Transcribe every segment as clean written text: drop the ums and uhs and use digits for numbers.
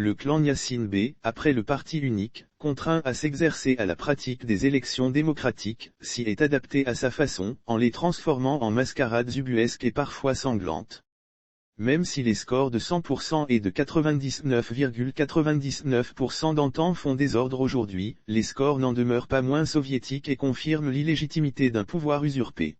Le clan Gnassingbé, B, après le parti unique, contraint à s'exercer à la pratique des élections démocratiques, s'y est adapté à sa façon, en les transformant en mascarades ubuesques et parfois sanglantes. Même si les scores de 100% et de 99,99% d'antan font désordre aujourd'hui, les scores n'en demeurent pas moins soviétiques et confirment l'illégitimité d'un pouvoir usurpé.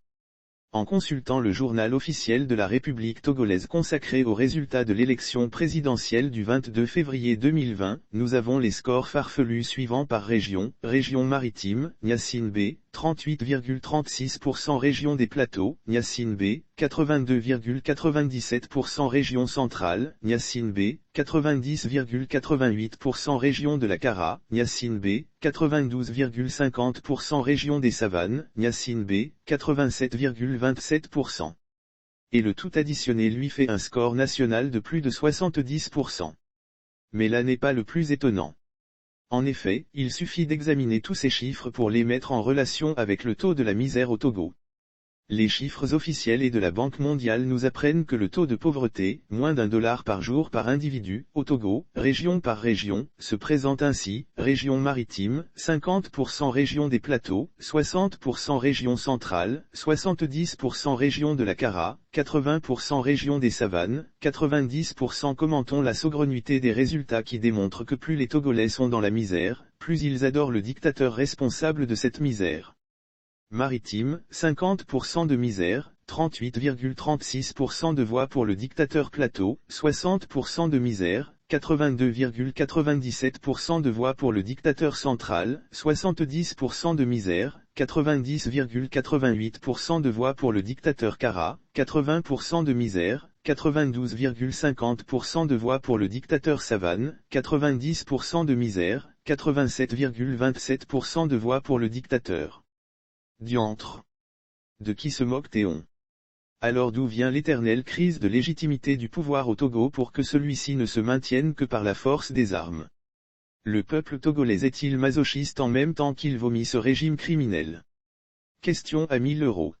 En consultant le journal officiel de la République togolaise consacré aux résultats de l'élection présidentielle du 22 février 2020, nous avons les scores farfelus suivants par région: région maritime, Gnassingbé, 38,36%; région des plateaux, Gnassingbé, 82,97%; région centrale, Gnassingbé, 90,88%; région de la Kara, Gnassingbé, 92,50%; région des savanes, Gnassingbé, 87,27%. Et le tout additionné lui fait un score national de plus de 70%. Mais là n'est pas le plus étonnant. En effet, il suffit d'examiner tous ces chiffres pour les mettre en relation avec le taux de la misère au Togo. Les chiffres officiels et de la Banque mondiale nous apprennent que le taux de pauvreté, moins d'$1 par jour par individu, au Togo, région par région, se présente ainsi: région maritime, 50%; région des plateaux, 60%; région centrale, 70%; région de la Kara, 80%; région des savanes, 90%. Commentons la saugrenuité des résultats qui démontrent que plus les Togolais sont dans la misère, plus ils adorent le dictateur responsable de cette misère. Maritime, 50% de misère, 38,36% de voix pour le dictateur. Plateau, 60% de misère, 82,97% de voix pour le dictateur central, 70% de misère, 90,88% de voix pour le dictateur Kara, 80% de misère, 92,50% de voix pour le dictateur Savane, 90% de misère, 87,27% de voix pour le dictateur. Diantre! De qui se moque Théon? Alors d'où vient l'éternelle crise de légitimité du pouvoir au Togo pour que celui-ci ne se maintienne que par la force des armes? Le peuple togolais est-il masochiste en même temps qu'il vomit ce régime criminel? Question à 1000 €.